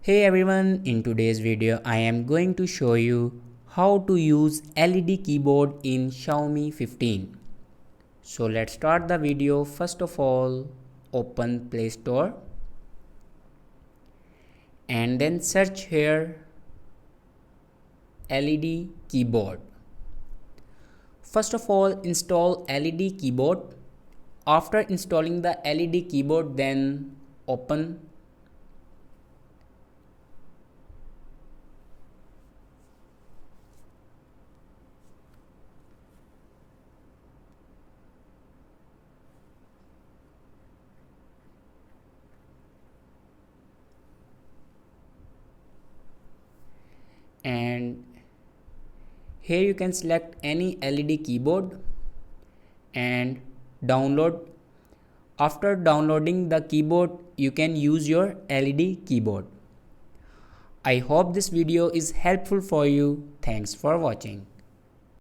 Hey everyone, in today's video I am going to show you how to use LED keyboard in Xiaomi 15. So let's start the video. First of all, open Play Store and then search here LED keyboard. First of all, install LED keyboard. After installing the LED keyboard, then open and here you can select any LED keyboard and download. After downloading the keyboard, you can use your LED keyboard. I hope this video is helpful for you. Thanks for watching.